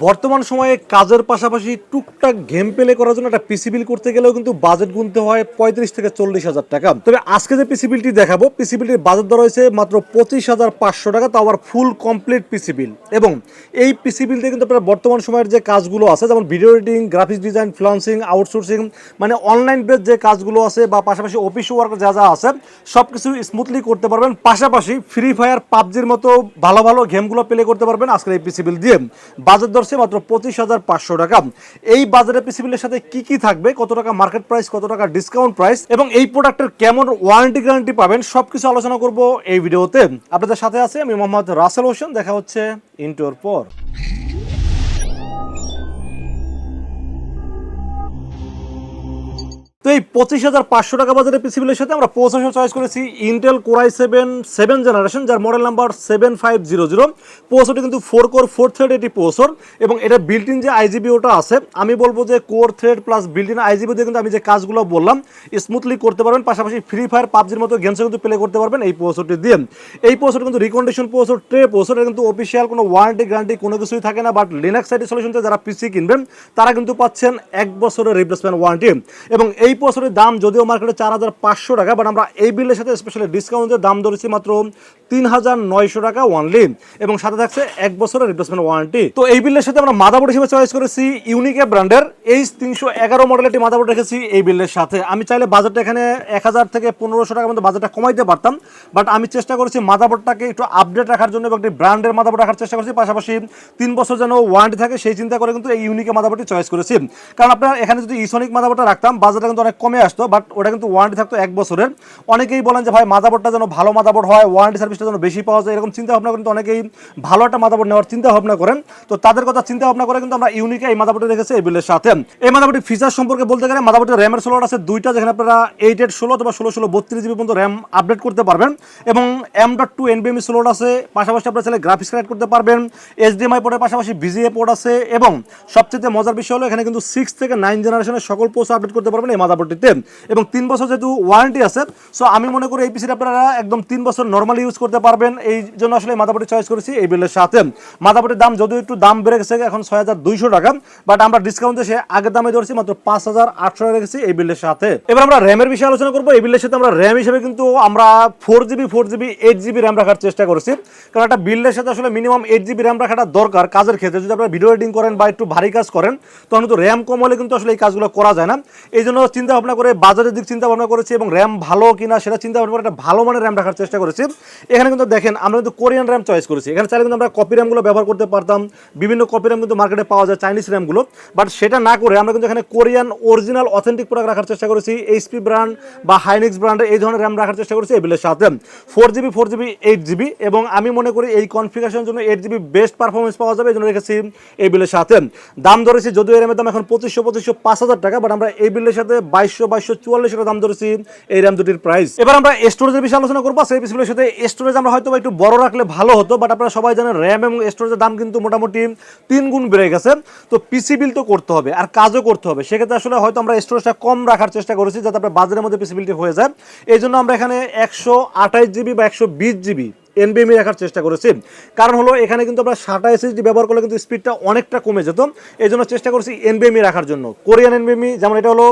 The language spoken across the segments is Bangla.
বর্তমান সময়ে কাজের পাশাপাশি টুকটাক গেম প্লে করার জন্য একটা পিসি বিল করতে গেলেও কিন্তু বাজেট গুনতে হয় 35 থেকে 40 হাজার টাকা। তবে আজকে যে পিসি বিলটি দেখাবো, পিসি বিলটির বাজেট ধরা হয়েছে মাত্র 25,500 টাকা, তাও আবার ফুল কমপ্লিট পিসি বিল। এবং এই পিসি বিল দিয়ে কিন্তু আপনার বর্তমান সময়ের যে কাজগুলো আছে, যেমন video editing, graphics design, freelancing, outsourcing, মানে অনলাইন বেস যে কাজগুলো আছে বা পাশাপাশি অফিস ওয়ার্ক যা যা আছে সব কিছু স্মুথলি করতে পারবেন। পাশাপাশি ফ্রি ফায়ার, পাবজির মতো ভালো ভালো গেমগুলো প্লে করতে পারবেন আজকের এই পিসি বিল দিয়ে। বাজেট ধরছে মাত্র 25,500 টাকা। এই বাজারে পিসি বিলের সাথে কি কি থাকবে, কত টাকা মার্কেট প্রাইস, কত টাকা ডিসকাউন্ট প্রাইস এবং এই প্রোডাক্টের কেমন ওয়ারেন্টি গ্যারান্টি পাবেন সবকিছু আলোচনা করব এই ভিডিওতে। আপনাদের সাথে আছে আমি মোহাম্মদ রাসেল হোসেন। দেখা হচ্ছে ইন্টোর পর। তো এই 25,500 টাকা বাজারের পিসি বিলের সাথে আমরা প্রসেসর চয়েস করেছি ইন্টেল কোর i7 জেনারেশন, যার মডেল নাম্বার 7500। প্রসেসরটি কিন্তু 4 কোর 4 থ্রেড এটি প্রসেসর এবং এটা বিল্ট ইন যে আইজিবিওটা আছে, আমি বলবো যে core thread plus built in IGB দিয়ে কিন্তু আমি যে কাজগুলো বললাম স্মুথলি করতে পারবেন। পাশাপাশি ফ্রি ফায়ার, পাবজির মতো গেমসও কিন্তু প্লে করতে পারবেন এই প্রসেসরটি দিয়ে। এই প্রসেসর কিন্তু রিকন্ডিশন প্রসেসর, ট্রে প্রসেসর, কিন্তু অফিসিয়াল কোনো ওয়ারেন্টি গ্যারান্টি কোনো কিছুই থাকে না। বাট লিনাক্স সাইড সলিউশনতে যারা পিসি কিনবেন তারা কিন্তু পাচ্ছেন 1 বছরের রিপ্লেসমেন্ট ওয়ারেন্টি। এবং এই প্রসেসরের দাম যদিও মার্কেটে 4,500 টাকা, বাট আমরা এই বিলের সাথে স্পেশালি ডিসকাউন্টের দাম ধরেছি মাত্র 3,900 টাকা ওয়ানলি, এবং সাথে থাকছে 1 বছরের রিপ্লেসমেন্ট ওয়ারেন্টি। তো এই বিলের সাথে আমরা মাদারবোর্ড হিসেবে চয়েস করেছি ইউনিকে ব্র্যান্ডের H311 মডেলের একটি মাদারবোর্ড রেখেছি এই বিলের সাথে। আমি চাইলে বাজেটটা এখানে 1,000 থেকে 1,500 টাকার মধ্যে বাজেটটা কমাইতে পারতাম, বাট আমি চেষ্টা করেছি মাদারবোর্ডটাকে একটু আপডেট রাখার জন্য এবং একটি ব্র্যান্ডের মাদারবোর্ড রাখার চেষ্টা করেছি। পাশাপাশি 3 বছর যেন ওয়ারেন্টি থাকে সেই চিন্তা করে কিন্তু এই ইউনিকে মাদারবোর্ডটি চয়েস করেছি। কারণ আপনার এখানে যদি ইসোনিক মাদারবোর্ডটা রাখতাম বাজেটটা কিন্তু অনেক কমে আসতো, বাট ওটা কিন্তু ওয়ারেন্টি থাকতো 1 বছরের। অনেকেই বলেন যে ভাই মাদারবোর্ডটা যেন ভালো মাদারবোর্ড হয়, ওয়ারেন্টি সার্ভিসটা যেন বেশি পাওয়া যায়, এরকম চিন্তা ভাবনা কিন্তু অনেকেই ভালো একটা মাদারবোর্ড নেওয়ার চিন্তা ভাবনা করেন। তো তাদের কথা চিন্তা ভাবনা করে কিন্তু আমরা ইউনিকে এই মাদারবোর্ডে রেখেছি এই বিলের সাথে। এই মাদারবোর্ডের ফিচার সম্পর্কে বলতে গেলে মাদারবোর্ডের র্যামের স্লট আছে 2টা, যেখানে আপনারা 8/8/16 অথবা 16/16 32 জিবি পর্যন্ত র্যাম আপডেট করতে পারবেন। এবং M.2 NVMe স্লট আছে। পাশাপাশি আপনারা চাইলে গ্রাফিক্স কার্ড করতে পারবেন। HDMI পোর্টের পাশাপাশি VGA পোর্ট আছে। এবং সবচেয়ে মজার বিষয় হলো এখানে কিন্তু 6 থেকে 9 জেনারেশনের সকল প্রসেসর আপডেট করতে পারবেন এই মাদারবোর্ডটিতে। এবং 3 বছর যেহেতু ওয়ারেন্টি আছে, সো আমি মনে করি এই পিসিটা আপনারা একদম 3 বছর নরমালি ইউজ করতে পারবেন। এই জন্য আসলে মাদারবোর্ডটি চয়েস করেছি এই বিলের সাথে। মাদারবোর্ডের দাম যদিও একটু দাম বেড়ে গেছে, এখন 6,200 টাকা, বাট আমরা ডিসকাউন্টে সে আগের দামে ধরেছি মাত্র 5,800 টাকা রেখেছি এই বিলের সাথে। এবার আমরা র্যামের বিষয়ে আলোচনা করবো। এই বিলের সাথে আমরা র্যাম হিসেবে কিন্তু আমরা 4GB 8GB র্যাম রাখার চেষ্টা করেছি, কারণ একটা বিল্ডের সাথে আসলে মিনিমাম 8GB র্যাম রাখাটা দরকার কাজের ক্ষেত্রে। যদি আপনারা ভিডিও এডিটিং করেন বা একটু ভারী কাজ করেন তখন কিন্তু র্যাম কম হলে কিন্তু আসলে এই কাজগুলো করা যায় না। এই জন্য চিন্তা ভাবনা করে বাজারের দিক চিন্তা ভাবনা করেছি এবং র্যাম ভালো কিনা সেটা চিন্তা ভাবনা করে একটা ভালো মানের র্যাম রাখার চেষ্টা করেছি। এখানে কিন্তু দেখেন আমরা কিন্তু কোরিয়ান র্যাম চয়েস করেছি। এখানে চাইলে কিন্তু আমরা কপি র্যামগুলো ব্যবহার করতে পারতাম, বিভিন্ন কপি র্যাম কিন্তু মার্কেটে পাওয়া যায় চাইনিজ র্যামগুলো, বাট সেটা না করে আমরা কিন্তু এখানে কোরিয়ান অরিজিনাল অথেন্টিক প্রোডাক্ট রাখার চেষ্টা করেছি। HP ব্র্যান্ড বা হাইনিক্স ব্র্যান্ডের এই ধরনের র্যাম রাখার চেষ্টা করেছি এই বিলের সাথে। 4GB 8GB, এবং আমি মনে করি এই কনফিগারেশনের জন্য 8GB বেস্ট পারফরমেন্স পাওয়া যাবে, এই জন্য রেখেছি এই বিলের সাথে। দাম ধরেছি যদিও এই র্যামের দাম এখন 2500 5,000 টাকা, বাট আমরা এই বিলের সাথে 2244 টাকা দাম ধরেছি এই র্যাম দুটির প্রাইস। এবার আমরা স্টোরেজের বিষয়ে আলোচনা করবো। সেই পিসির সাথে স্টোরেজ আমরা হয়তো একটু বড় রাখলে ভালো হতো, বাট আপনারা সবাই জানেন র্যাম এবং স্টোরেজের দাম কিন্তু মোটামুটি 3 গুণ বেড়ে গেছে। তো পিসি বিল তো করতে হবে আর কাজও করতে হবে, সেক্ষেত্রে আসলে হয়তো আমরা স্টোরেজটা কম রাখার চেষ্টা করেছি যাতে আপনার বাজারের মধ্যে পিসি বিলটি হয়ে যায়। এই জন্য আমরা এখানে 128GB বা 120GB NVMe রাখার চেষ্টা করেছি। কারণ হলো এখানে কিন্তু আমরা SATA SSD ব্যবহার করলে কিন্তু স্পিডটা অনেকটা কমে যেত, এই জন্য চেষ্টা করেছি NVMe রাখার জন্য। কোরিয়ান NVMe, যেমন এটা হলো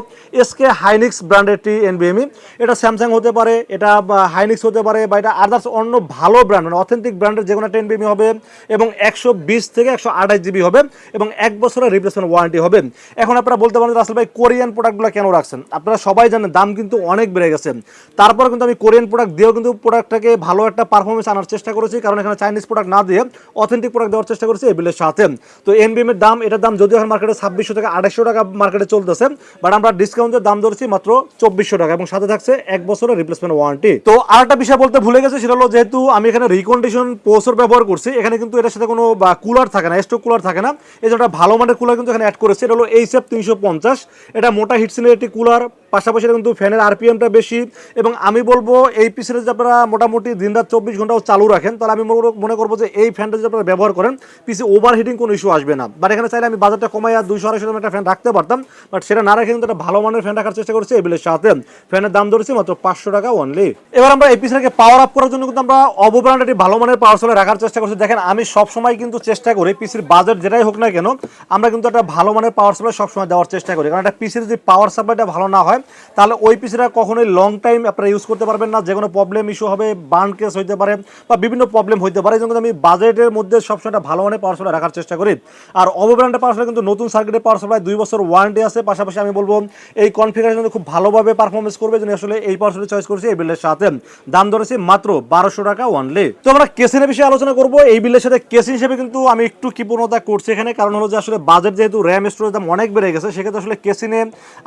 SK হাইনিক্স ব্র্যান্ডের একটি NVMe। এটা স্যামসাং হতে পারে, এটা হাইনিক্স হতে পারে, বা এটা আদার্স অন্য ভালো ব্র্যান্ড মানে অথেন্টিক ব্র্যান্ডের যে কোনো একটা NVMe হবে। এবং 120 থেকে 128GB হবে এবং 1 বছরের রিপ্লেসমেন্ট ওয়ারেন্টি হবে। এখন আপনারা বলতে পারেন রাসেল ভাই কোরিয়ান প্রোডাক্টগুলো কেন রাখছেন? আপনারা সবাই জানেন দাম কিন্তু অনেক বেড়ে গেছে, তারপর কিন্তু আমি কোরিয়ান প্রোডাক্ট দিয়েও কিন্তু প্রোডাক্টটাকে ভালো একটা পারফরমেন্স আনার চেষ্টা করেছি, কারণ এখানে চাইনিজ প্রোডাক্ট না দিয়ে অথেন্টিক প্রোডাক্ট দেওয়ার চেষ্টা করেছি এই বিলের সাথে। তো NVMe এর দাম, এটার দাম যদিও এখন মার্কেটে 2600 থেকে 2800 টাকা মার্কেটে চলতেছে, বাট আমরা ডিসকাউন্টের দাম ধরেছি মাত্র 2400 টাকা এবং সাথে থাকছে 1 বছরের রিপ্লেসমেন্ট ওয়ারেন্টি। তো আরেকটা বিষয় বলতে ভুলে গেছে, সেটা হলো যেহেতু আমি এখানে রিকন্ডিশন প্রসেসর ব্যবহার করছি, এখানে কিন্তু এটার সাথে কোনো কুলার থাকে না, স্টক কুলার থাকে না। এই জন্য একটা ভালো মানের কুলার কিন্তু এখানে অ্যাড করেছে। এটা হলো HF350, এটা মোটা হিটসিনের একটি কুলার। পাশাপাশি কিন্তু ফ্যানের RPMটা বেশি, এবং আমি বলবো এই পিসির যে আপনারা মোটামুটি দিনরাত 24 ঘন্টাও চালু রাখেন, তাহলে আমি মনে করবো যে এই ফ্যানটা যদি আপনারা ব্যবহার করেন পিসি ওভারহিটিং কোনো ইস্যু আসবে না। বাট এখানে চাইলে আমি বাজারটা কমাই আর 200-250 একটা ফ্যান রাখতে পারতাম, বাট সেটা না রেখে কিন্তু একটা ভালো মানের ফ্যান রাখার চেষ্টা করছি এই বিলের সাথে। ফ্যানের দাম ধরেছি মাত্র 500 টাকা অনলি। এবার আমরা এই পিসিটাকে পাওয়ার আপ করার জন্য কিন্তু আমরা অবো ব্র্যান্ড একটি ভালো মানের পাওয়ার সাপ্লাই রাখার চেষ্টা করছি। দেখেন আমি সবসময় কিন্তু চেষ্টা করি পিসির বাজেট যেটাই হোক না কেন আমরা কিন্তু একটা ভালো মানের পাওয়ার সাপ্লাই সবসময় দেওয়ার চেষ্টা করি, কারণ একটা পিসির যদি পাওয়ার সাপ্লাইটা ভালো না হয় তাহলে ওই পিসিটা কখনোই লং টাইম আপনারা ইউজ করতে পারবেন না, যে কোনো প্রবলেম ইস্যু হবে, বার্ন কেস হইতে পারে বা বিভিন্ন প্রবলেম হইতে পারে। এই জন্য আমি বাজেটের মধ্যে সবসময় একটা ভালো মানের পাওয়ার সাপ্লাই রাখার চেষ্টা করি। আর অবো ব্র্যান্ডের পাওয়ার সাপ্লাই কিন্তু নতুন সার্কিটের পাওয়ার সাপ্লাই 2 বছর ওয়ারেন্টি আছে, পাশাপাশি আমি বলবো এই কনফিগারেশন খুব ভালোভাবে পারফরমেন্স করবে, জন্য আসলে এই পাওয়ার সাপ্লাই চয়েস করেছি এই বিলের সাথে। দাম ধরেছি মাত্র 1200 টাকা অনলি। তো আমরা কেসিনের বিষয়ে আলোচনা করব। এই বিলের সাথে কেসিন হিসেবে কিন্তু আমি একটু কৃপণতা করছি এখানে, কারণ হলো যে আসলে বাজেট যেহেতু র্যাম স্টোরেজ দাম অনেক বেড়ে গেছে, সেক্ষেত্রে আসলে কেসিনে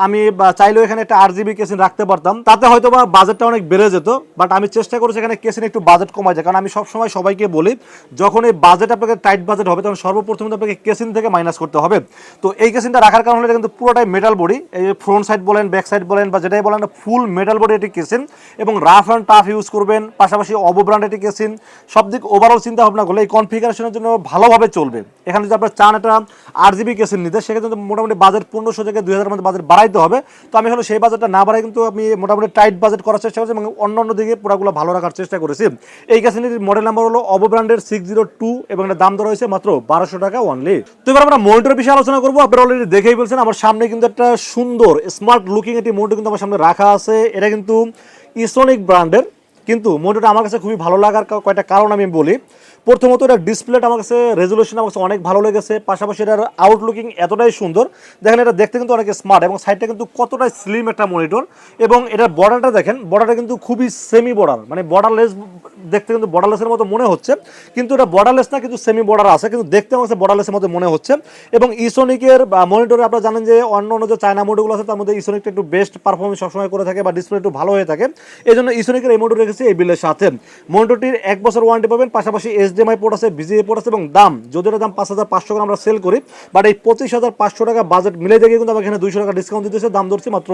আমি চাইলেও এখানে একটা 8GB কেসিন রাখতে পারতাম, তাতে হয়তো বা বাজেটটা অনেক বেড়ে যেত। বাট আমি চেষ্টা করছি এখানে কেসিনে একটু বাজেট কমাই যায়, কারণ আমি সবসময় সবাইকে বলি যখন এই বাজেট আপনাকে টাইট বাজেট হবে তখন সর্বপ্রথম আপনাকে কেসিন থেকে মাইনাস করতে হবে। তো এই কেসিনটা রাখার কারণে এটা কিন্তু পুরোটাই মেটাল বডি, এই ফ্রন্ট সাইড বলেন ব্যাক সাইড বলেন বা যেটাই বলেন ফুল মেটাল বডি এটি কেসিন, এবং রাফ অ্যান্ড টাফ ইউজ করবেন। পাশাপাশি অবো ব্র্যান্ড এটি কেসিন সব দিক ওভারঅল চিন্তা ভাবনা করলে এই কনফিগারেশনের জন্য ভালোভাবে চলবে। এখানে যদি আপনারা চান একটা 8GB কেসিন নিতে, সেক্ষেত্রে মোটামুটি বাজেট 1500 থেকে 2000 মধ্যে বাজেট বাড়াইতে হবে। তো আমি হলো সেই বাজেটটা না বাড়াই কিন্তু আমি মোটামুটি টাইট বাজেট করার চেষ্টা করছি এবং অন্য দিকে পুরোগুলো ভালো রাখার চেষ্টা করেছি। এই কেসিনের মডেল নাম্বার হলো অবো ব্র্যান্ডের 602 এবং এর দাম ধরা হয়েছে মাত্র 1200 টাকা অনলি। তো এবার আমরা মনিটরের বিষয়ে আলোচনা করবো। আপনারা অলরেডি দেখেই বলছেন আমার সামনে কিন্তু একটা সুন্দর স্মার্ট লুকিং একটি মনিটর কিন্তু আমার সামনে রাখা আছে। এটা কিন্তু ইসোনিক ব্র্যান্ডের, কিন্তু মনিটরটা আমার কাছে খুবই ভালো লাগার কয়টা কারণ আমি বলি। প্রথমত এটা ডিসপ্লেটা আমার কাছে রেজুলেশন আমার কাছে অনেক ভালো লেগেছে, পাশাপাশি এটার আউটলুকিং এতটাই সুন্দর, দেখেন এটা দেখতে কিন্তু অনেক স্মার্ট এবং সাইডটা কিন্তু কতটাই স্লিম একটা মনিটর। এবং এটার বর্ডারটা দেখেন, বর্ডারটা কিন্তু খুবই সেমি বর্ডার, মানে বর্ডারলেস, দেখতে কিন্তু বর্ডারলেসের মতো মনে হচ্ছে, কিন্তু এটা বর্ডারলেস না, কিন্তু সেমি বর্ডার আছে, কিন্তু দেখতে আমার কাছে বর্ডারলেসের মতো মনে হচ্ছে। এবং ইসোনিকের মনিটরে আপনারা জানেন যে অন্য যে চায়না মডেলগুলো আছে তার মধ্যে ইসোনিকটা একটু বেস্ট পারফরমেন্স সবসময় করে থাকে বা ডিসপ্লে একটু ভালো হয়ে থাকে, এই জন্য ইসোনিকের এই মনিটর রেখেছি এই বিলের সাথে। মনিটরটির 1 বছর ওয়ারেন্টি পাবেন, পাশাপাশি HDMI পোর্ট আছে, VGA পোর্ট আছে, এবং দাম যদি এর দাম 5500 করে আমরা সেল করি, বাট এই 25500 টাকা বাজেট মিলে দেখে কিন্তু আমাকে এখানে 200 টাকা ডিসকাউন্ট দিতেছে, দাম ধরছি মাত্র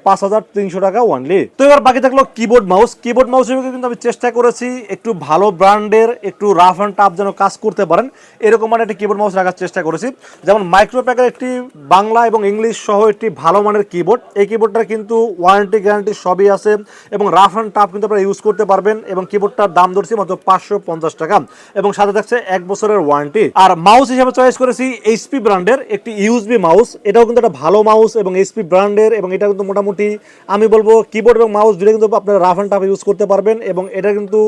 5300 টাকা অনলি। তো এবার বাকি থাকলো কিবোর্ড মাউস। কিবোর্ড মাউস হিসেবে কিন্তু আমি চেষ্টা করেছি একটু ভালো ব্র্যান্ডের, একটু রাফ অ্যান্ড টাফ যেন কাজ করতে পারেন এরকম মানে একটি কিবোর্ড মাউস রাখার চেষ্টা করেছি। যেমন মাইক্রোপ্যাকের একটি বাংলা এবং ইংলিশ সহ একটি ভালো মানের কিবোর্ড। এই কিবোর্ডটার কিন্তু ওয়ারেন্টি গ্যারান্টি সবই আছে এবং রাফ অ্যান্ড টাফ কিন্তু আপনারা ইউজ করতে পারবেন, এবং কিবোর্ডটার দাম ধরছি মাত্র 550 টাকা এবং সাথে থাকছে 1 বছরের ওয়ারেন্টি। আর মাউস হিসেবে চয়েস করেছি এইচপি ব্র্যান্ডের একটি ইউএসবি মাউস। এটাও কিন্তু একটা ভালো মাউস এবং এইচপি ব্র্যান্ডের, এবং এটা কিন্তু মোটামুটি আমি বলবো কিবোর্ড এবং মাউস দুটো কিন্তু আপনারা রাফ অ্যান্ড টাফ ইউজ করতে পারবেন, এবং এটা কিন্তু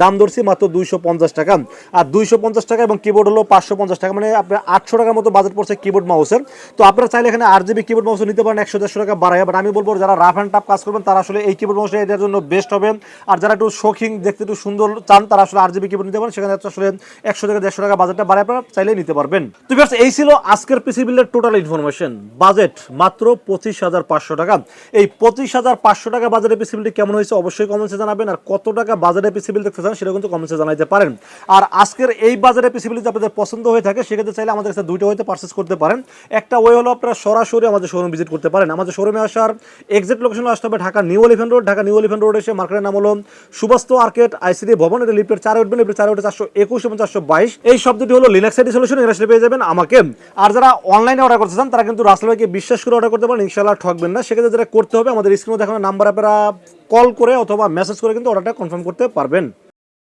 দাম ধরছি মাত্র 250 টাকা। আর 250 টাকা এবং কিবোর্ড হলো 550 টাকা, মানে আপনার 800 টাকার মতো বাজেট পড়ছে কিবোর্ড মাউসের। তো আপনারা চাইলে এখানে 8GB কিবোর্ড মাউস নিতে পারেন 100-150 টাকা বাড়ায়, বাট আমি বলবো যারা রাফ অ্যান্ড টাফ কাজ করবেন তারা আসলে এই কিবোর্ড মাউসটা এটার জন্য বেস্ট হবে। আর যারা একটু শৌখিন দেখতে একটু সুন্দর চান তারা আসলে 8GB কিবোর্ড নিতে পারেন, সেখানে আসলে 100 থেকে 150 টাকা বাজেটটা বাড়ায় আপনারা চাইলে নিতে পারবেন। তো ভিউয়ার্স এই ছিল আজকের পিসি বিল্ডের টোটাল ইনফরমেশন। বাজেট মাত্র 25,500 টাকা। এই 25,500 টাকা বাজেটের পিসি বিল্ডটি কেমন হয়েছে অবশ্যই কমেন্টসে জানাবেন, আর কত টাকা বাজেটের পিসি বিল্ড দেখতে চান সেটা কিন্তু কমেন্টসে জানাইতে পারেন। আর আজকের এই বাজারে পিসি বিল্ড যদি আপনাদের পছন্দ হয়ে থাকে সেক্ষেত্রে চাইলে আমাদের কাছে দুইটা ওয়েতে পারচেজ করতে পারেন। একটা ওয়ে হলো আপনারা সরাসরি আমাদের শোরুম ভিজিট করতে পারেন। আমাদের শোরুমে আসার এক্সাক্ট লোকেশন আসতে হবে Dhaka new elephant road. Dhaka new elephant road এসে মার্কেটের নাম হলো সুবাস্ত আর্কেড আইসিডি ভবন, এটা লিফটের 4 উঠবেন, লিফটের 4 উঠে 421 এবং 422 এই শব্দটি হলো লিনাক্স আইডি সলিউশন, এখানে পেয়ে যাবেন আমাকে। আর যারা অনলাইনে অর্ডার করতে চান তারা কিন্তু রাসেল ভাইকে বিশ্বাস করে অর্ডার করতে পারেন, ইনশাআল্লাহ ঠকবেন না। সেক্ষেত্রে যেটা করতে হবে আমাদের স্ক্রিনে দেখানো নাম্বার আপনারা কল করে অথবা মেসেজ করে কিন্তু অর্ডারটা কনফার্ম করতে পারবেন।